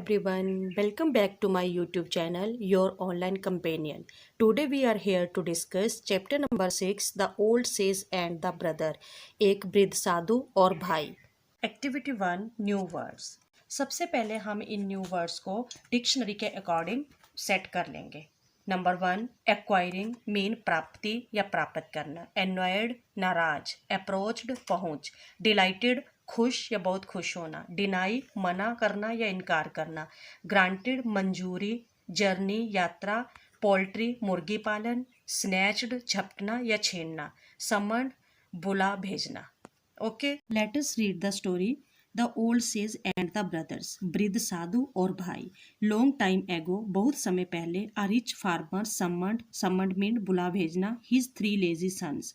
everyone, welcome back to my YouTube channel, your online companion. Today we are here to discuss chapter number 6, The Old Sage and the Brother, एक वृद्ध साधु और भाई. Activity 1, new words. सबसे पहले हम इन new words को dictionary के according set कर लेंगे. नंबर 1, एक्वायरिंग मीन प्राप्ति या प्राप्त करना. एनॉयड नाराज. अप्रोच्ड पहुंच. डिलाइटेड खुश या बहुत खुश होना. डिनाई मना करना या इनकार करना. ग्रांटेड मंजूरी. जर्नी यात्रा. पोल्ट्री मुर्गी पालन. स्नैच्ड झपटना या छीनना. समन बुला भेजना. Okay, let us read the story. The old says and the brothers. वृद्ध साधु और भाई. लॉन्ग टाइम एगो, बहुत समय पहले, a rich farmer summoned mean बुला भेजना, हिज 3 लेजी सन्स.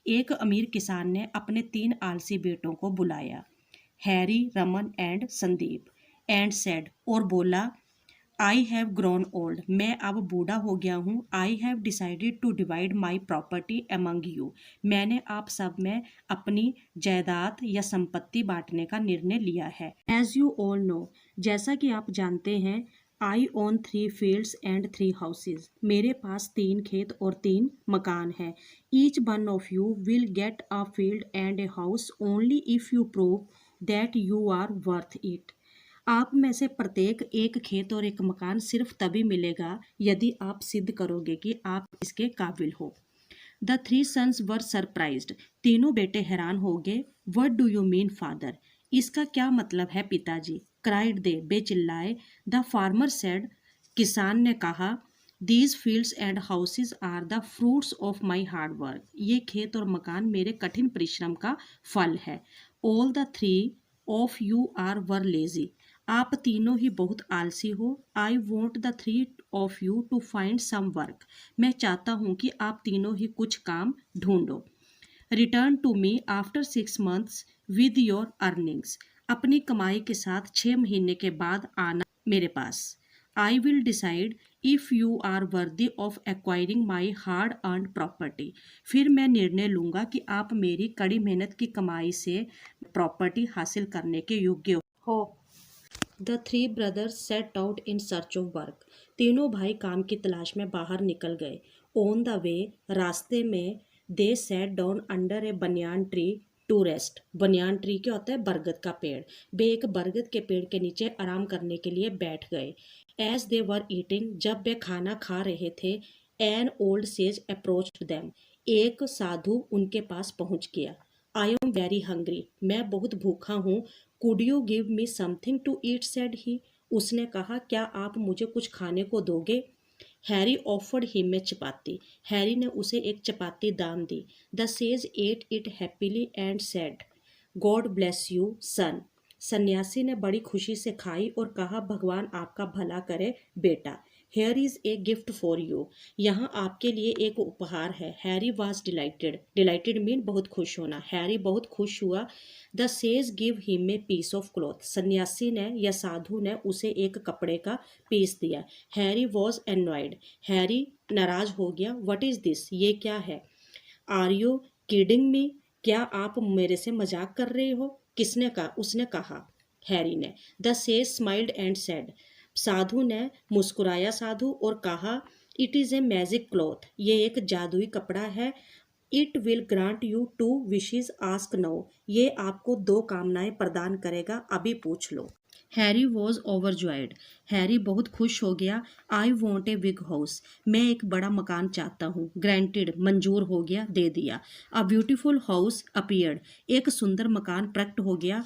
एक अमीर किसान ने अपने 3 आलसी बेटों को बुलाया. Harry, Raman and Sandeep. And said और बोला, आई हैव ग्रोन ओल्ड. मैं अब बूढ़ा हो गया हूँ. I have decided to divide my property among you. मैंने आप सब में अपनी जायदाद या संपत्ति बांटने का निर्णय लिया है. एज यू ऑल नो, जैसा कि आप जानते हैं, I own 3 fields and 3 houses. मेरे पास 3 खेत और 3 मकान है. Each one of you will get a field and a house only if you prove that you are worth it. आप में से प्रत्येक एक खेत और एक मकान सिर्फ तभी मिलेगा यदि आप सिद्ध करोगे कि आप इसके काबिल हो. The 3 sons were surprised. तीनों बेटे हैरान हो गए. What do you mean father? इसका क्या मतलब है पिताजी? क्राइड दे, बे चिल्लाए. द फार्मर सेड, किसान ने कहा, these fields and houses are the fruits of my hard work. ये खेत और मकान मेरे कठिन परिश्रम का फल है. All the 3 of you are very lazy. आप तीनों ही बहुत आलसी हो. I want the 3 of you to find some work. मैं चाहता हूँ कि आप तीनों ही कुछ काम ढूंढो. Return to me after 6 months with your earnings. अपनी कमाई के साथ 6 महीने के बाद आना मेरे पास. I will decide if you are worthy of acquiring my hard earned property. फिर मैं निर्णय लूँगा कि आप मेरी कड़ी मेहनत की कमाई से प्रॉपर्टी हासिल करने के योग्य हो. The 3 brothers set out in search of work. तीनों भाई काम की तलाश में बाहर निकल गए. ऑन द वे, रास्ते में, they sat down under a banyan tree to rest. Banyan tree क्या होता है? बरगद का पेड़. वे एक बरगद के पेड़ के नीचे आराम करने के लिए बैठ गए. As they were eating. जब वे खाना खा रहे थे, an old sage approached them. एक साधु उनके पास पहुंच गया. I am very hungry. मैं बहुत भूखा हूँ. Could you give me something to eat, said he. उसने कहा, क्या आप मुझे कुछ खाने को दोगे? Harry offered him a chapati. Harry ने उसे एक चपाती दान दी. The sage ate it happily and said, God bless you सन. सन्यासी ने बड़ी खुशी से खाई और कहा, भगवान आपका भला करे बेटा. Here is a gift for you. यहाँ आपके लिए एक उपहार है. Harry was delighted. Delighted mean बहुत खुश होना. हैरी बहुत खुश हुआ. The sage give him a piece of cloth. सन्यासी ने या साधु ने उसे एक कपड़े का पीस दिया. Harry was annoyed. हैरी नाराज हो गया. What is this? ये क्या है? Are you kidding me? क्या आप मेरे से मजाक कर रहे हो? किसने कहा? उसने कहा, हैरी ने. The sage smiled and said. साधु ने मुस्कुराया साधु और कहा, it is a magic cloth. ये एक जादुई कपड़ा है. It will grant you 2 wishes, ask now. ये आपको 2 कामनाएं प्रदान करेगा, अभी पूछ लो. Harry was overjoyed. हैरी बहुत खुश हो गया. I want a big house. मैं एक बड़ा मकान चाहता हूँ. ग्रांटेड मंजूर हो गया, दे दिया. A beautiful house appeared. एक सुंदर मकान प्रकट हो गया.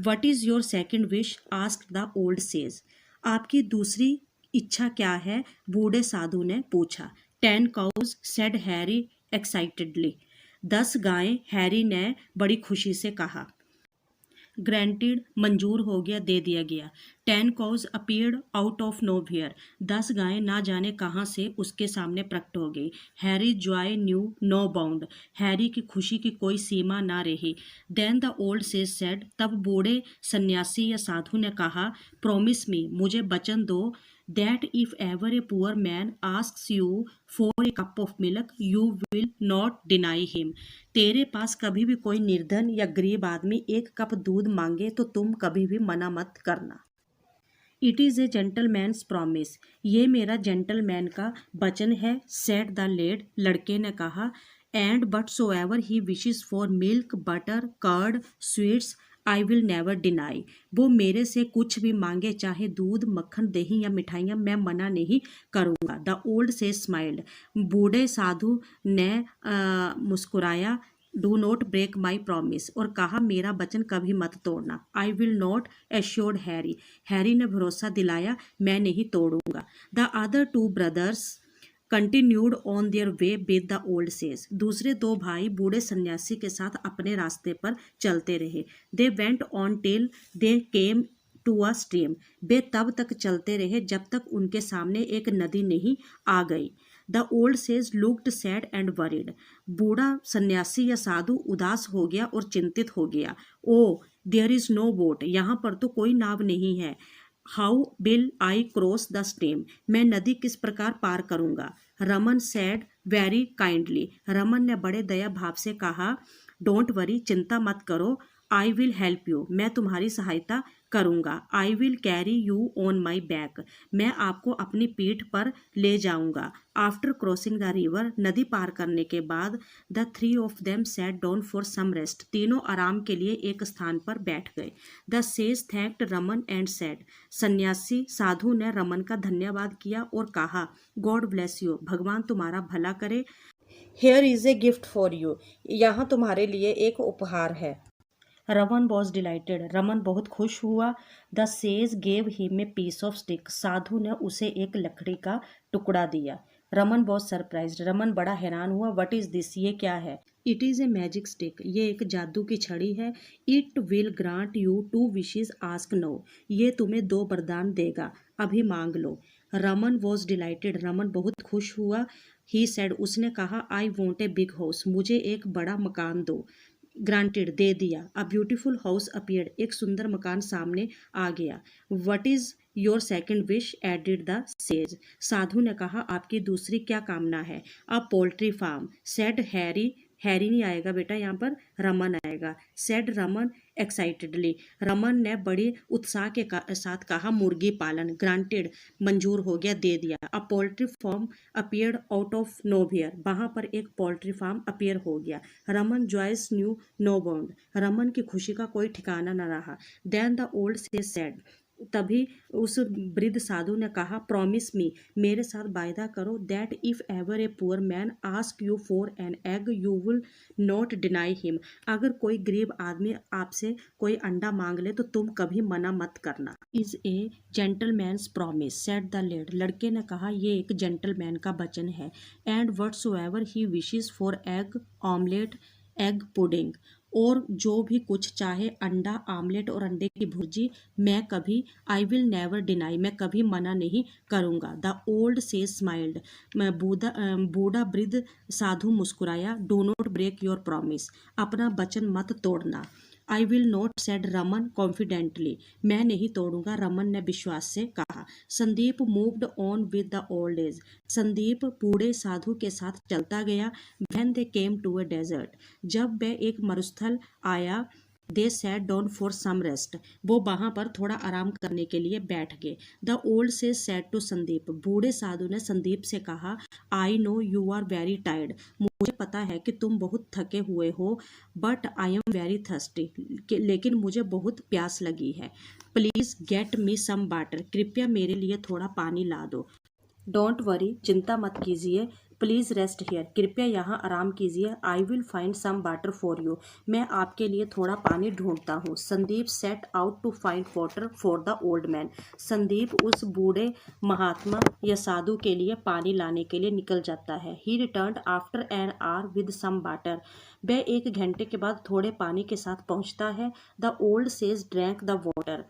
What is your second wish, asked the old says. आपकी दूसरी इच्छा क्या है? बूढ़े साधु ने पूछा. 10 cows, सेड हैरी एक्साइटेडली. 10 गायें, हैरी ने बड़ी खुशी से कहा. ग्रांटेड मंजूर हो गया, दे दिया गया. 10 cows appeared out of nowhere. 10 गायें ना जाने कहाँ से उसके सामने प्रकट हो गई. Harry joy knew no bound. Harry की खुशी की कोई सीमा ना रही. Then the old sage said. तब बूढ़े सन्यासी या साधु ने कहा, प्रॉमिस मी, मुझे वचन दो, that if ever a poor man asks you for a cup of milk, you will not deny him. तेरे पास कभी भी कोई निर्धन या गरीब आदमी एक कप दूध मांगे तो तुम कभी भी मना मत करना. It is a gentleman's promise, ये मेरा जेंटलमैन का वचन है, सेड द लेड, लड़के ने कहा। And but so ever he wishes for milk butter curd sweets I will never deny, वो मेरे से कुछ भी मांगे, चाहे दूध मक्खन दही या मिठाइयाँ, मैं मना नहीं करूँगा। द ओल्ड से स्माइल्ड, बूढ़े साधु ने मुस्कुराया। Do not break my promise, और कहा मेरा वचन कभी मत तोड़ना। I will not assured Harry, Harry ने भरोसा दिलाया मैं नहीं तोड़ूंगा। The other two brothers continued on their way with the old sage, दूसरे दो भाई बूढ़े सन्यासी के साथ अपने रास्ते पर चलते रहे। They went on till they came to a stream, वे तब तक चलते रहे जब तक उनके सामने एक नदी नहीं आ गई। The old says looked sad and worried, बूढ़ा सन्यासी या साधु उदास हो गया और चिंतित हो गया। Oh there is no boat, यहाँ पर तो कोई नाव नहीं है। How will I cross the stream, मैं नदी किस प्रकार पार करूंगा। Raman sad very kindly, Raman ने बड़े दया भाव से कहा। डोंट वरी, चिंता मत करो। आई विल हेल्प यू, मैं तुम्हारी सहायता करूंगा। I will carry you on my back, मैं आपको अपनी पीठ पर ले जाऊंगा। आफ्टर क्रॉसिंग द रिवर, नदी पार करने के बाद, the three of them sat down for some rest, तीनों आराम के लिए एक स्थान पर बैठ गए। The sage thanked Raman and said, सन्यासी साधु ने रमन का धन्यवाद किया और कहा गॉड ब्लेस यू, भगवान तुम्हारा भला करे। Hair is a gift for you, यहाँ तुम्हारे लिए एक उपहार है। रमन वॉज डिलाइटेड, रमन बहुत खुश हुआ। The sage gave him a piece of stick, साधु ने उसे एक लकड़ी का टुकड़ा दिया। रमन वॉज सरप्राइज्ड, रमन बड़ा हैरान हुआ। व्हाट इज दिस, ये क्या है। It is a magic stick, ये एक जादू की छड़ी है। It will grant you two wishes ask now, ये तुम्हें दो वरदान देगा, अभी मांग लो। रमन वॉज डिलाइटेड, रमन बहुत खुश हुआ। ही सेड, उसने कहा I want a big house, मुझे एक बड़ा मकान दो। ग्रांटेड, दे दिया। अ ब्यूटीफुल हाउस अपीयर्ड, एक सुंदर मकान सामने आ गया। What is your second wish added the sage, साधु ने कहा आपकी दूसरी क्या कामना है। A poultry farm said Harry, Harry नहीं आएगा बेटा यहाँ पर, रमन आएगा। सेड रमन एक्साइटेडली, रमन ने बड़ी उत्साह के साथ कहा मुर्गी पालन। ग्रांटेड, मंजूर हो गया, दे दिया। A poultry farm appeared out of nowhere, वहाँ पर एक पोल्ट्री फार्म अपीयर हो गया। Raman joys knew no bound, Raman की खुशी का कोई ठिकाना न रहा। Then the old sage said, तभी उस वृद्ध साधु ने कहा प्रॉमिस मी, मेरे साथ वायदा करो, that if ever a poor man ask you for an egg you will not deny him, अगर कोई गरीब आदमी आपसे कोई अंडा मांग ले तो तुम कभी मना मत करना। Is a gentleman's promise said the lad, लड़के ने कहा ये एक जेंटलमैन का वचन है। And whatsoever he wishes for egg omelette egg pudding, और जो भी कुछ चाहे, अंडा आमलेट और अंडे की भुर्जी, मैं कभी, आई विल नेवर डिनाई, मैं कभी मना नहीं करूँगा। द ओल्ड से स्माइल्ड, बूढ़ा वृद्ध साधु मुस्कुराया। Do not break your promise, अपना वचन मत तोड़ना। I will not said Raman confidently, मैं नहीं तोड़ूंगा, रमन ने विश्वास से कहा। Sandeep moved on with the old age, Sandeep बूढ़े साधु के साथ चलता गया। When they came to a desert, जब वह एक मरुस्थल आया। They sat down for some rest, वो वहाँ पर थोड़ा आराम करने के लिए बैठ गए। The old sage said to Sandeep, बूढ़े साधु ने संदीप से कहा I know you are very tired, मुझे पता है कि तुम बहुत थके हुए हो। But I am very thirsty, लेकिन मुझे बहुत प्यास लगी है। Please get me some water, कृपया मेरे लिए थोड़ा पानी ला दो। डोंट वरी, चिंता मत कीजिए। प्लीज़ रेस्ट हियर, कृपया यहाँ आराम कीजिए। I will find some water for you, मैं आपके लिए थोड़ा पानी ढूंढता हूँ। Sandeep set out to find water for the old man, Sandeep उस बूढ़े महात्मा या साधु के लिए पानी लाने के लिए निकल जाता है। He returned after an hour with some water, वह एक घंटे के बाद थोड़े पानी के साथ पहुँचता है। The old says drank the water,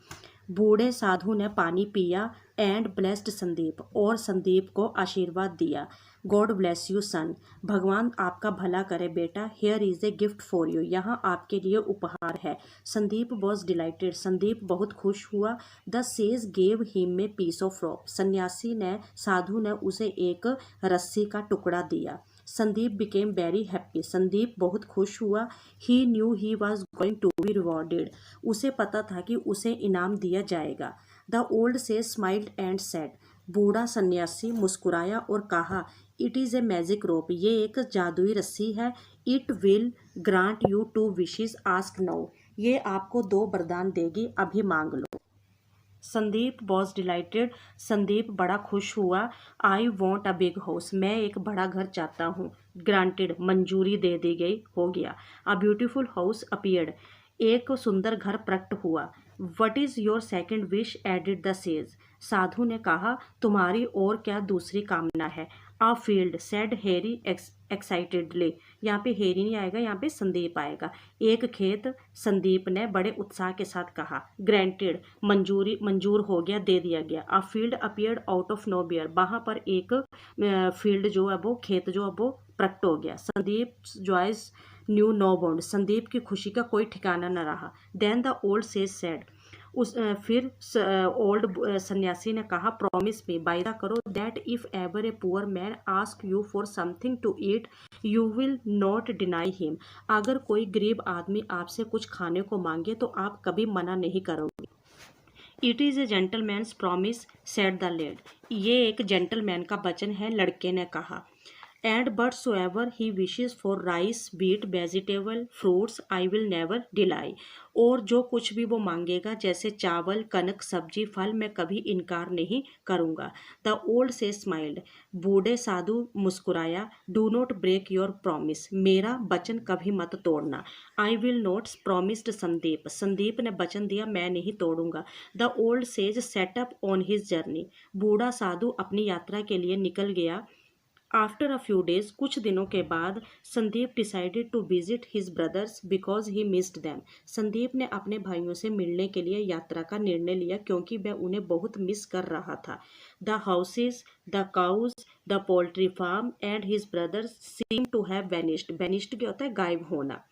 बूढ़े साधु ने पानी पिया। एंड ब्लेस्ड संदीप, और संदीप को आशीर्वाद दिया। गॉड ब्लेस यू सन, भगवान आपका भला करे बेटा। Here is a gift for you, यहाँ आपके लिए उपहार है। संदीप वॉज डिलाइटेड, संदीप बहुत खुश हुआ। The sage gave him a piece of rope, सन्यासी ने, साधु ने उसे एक रस्सी का टुकड़ा दिया। Sandeep became very happy, Sandeep बहुत खुश हुआ। He knew he was going to be rewarded, उसे पता था कि उसे इनाम दिया जाएगा। The old sage smiled and said, बूढ़ा सन्यासी मुस्कुराया और कहा, it is a magic rope, ये एक जादुई रस्सी है। It will grant you two wishes, ask now, ये आपको 2 वरदान देगी, अभी मांग लो। संदीप वॉज डिलाइटेड, संदीप बड़ा खुश हुआ। I want a big house, मैं एक बड़ा घर चाहता हूँ। ग्रांटेड, मंजूरी दे दी गई, हो गया। अ ब्यूटीफुल हाउस अपीयर्ड, एक सुंदर घर प्रकट हुआ। What is your second wish, added the sage, साधु ने कहा, तुम्हारी और क्या दूसरी कामना है। A field, said Harry excitedly, यहाँ पे हैरी नहीं आएगा, यहाँ पे संदीप आएगा। एक खेत, संदीप ने बड़े उत्साह के साथ कहा। ग्रांटेड, मंजूर हो गया, दे दिया गया। A field appeared out of nowhere, वहाँ पर एक फील्ड जो है वो खेत जो है वो प्रकट हो गया। Sandeep joys knew no bound, Sandeep की खुशी का कोई ठिकाना न रहा। Then the old sage said, फिर ओल्ड सन्यासी ने कहा, प्रॉमिस मी, वायदा करो, that if ever a poor man ask you for something to eat you will not deny him, अगर कोई गरीब आदमी आपसे कुछ खाने को मांगे तो आप कभी मना नहीं करोगे। It is a gentleman's promise, said the lad, ये एक जेंटलमैन का वचन है, लड़के ने कहा। And but so ever he wishes for rice, beet, vegetable, fruits, I will never deny, और जो कुछ भी वो मांगेगा, जैसे चावल, कनक, सब्जी, फल, मैं कभी इनकार नहीं करूँगा। द ओल्ड से स्माइल्ड, बूढ़े साधु मुस्कुराया। Do not break your promise, मेरा वचन कभी मत तोड़ना। I will not, promised Sandeep, Sandeep ने वचन दिया, मैं नहीं तोड़ूंगा। The old sage set up on his journey, बूढ़ा साधु अपनी यात्रा के लिए निकल गया। आफ्टर अ फ्यू डेज, कुछ दिनों के बाद, Sandeep decided to visit his brothers because he missed them, Sandeep ने अपने भाइयों से मिलने के लिए यात्रा का निर्णय लिया क्योंकि वह उन्हें बहुत मिस कर रहा था। The houses, the cows, the poultry farm and his brothers seem to have vanished, vanished क्या होता है, गायब होना।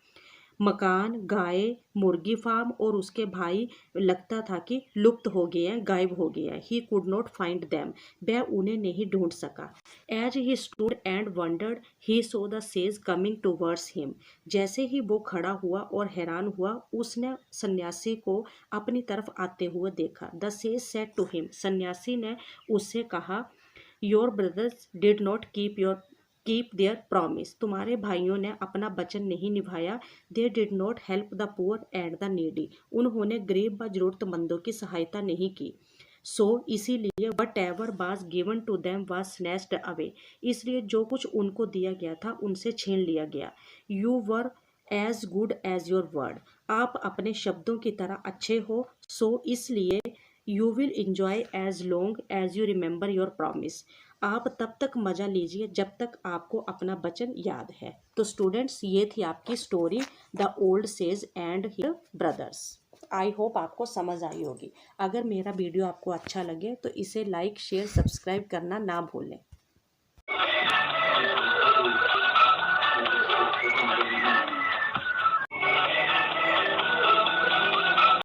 मकान, गाय, मुर्गी फार्म और उसके भाई लगता था कि लुप्त हो गए हैं, गायब हो गए हैं। He could not find them, वह उन्हें नहीं ढूंढ सका। As he stood and wondered he saw the sage coming towards him, जैसे ही वो खड़ा हुआ और हैरान हुआ, उसने सन्यासी को अपनी तरफ आते हुए देखा। The sage said to him, सन्यासी ने उससे कहा, your brothers did not keep their promise, तुम्हारे भाइयों ने अपना वचन नहीं निभाया। They did not help the poor and the needy, उन्होंने गरीब व जरूरतमंदों की सहायता नहीं की। सो इसीलिए whatever was given to them was snatched away, इसलिए जो कुछ उनको दिया गया था उनसे छीन लिया गया। You were as good as your word, आप अपने शब्दों की तरह अच्छे हो, सो इसलिए you will enjoy as long as you remember your promise, आप तब तक मज़ा लीजिए जब तक आपको अपना वचन याद है। तो स्टूडेंट्स, ये थी आपकी story, the old says and his brothers. I hope आपको समझ आई होगी। अगर मेरा वीडियो आपको अच्छा लगे तो इसे लाइक, शेयर, सब्सक्राइब करना ना भूलें।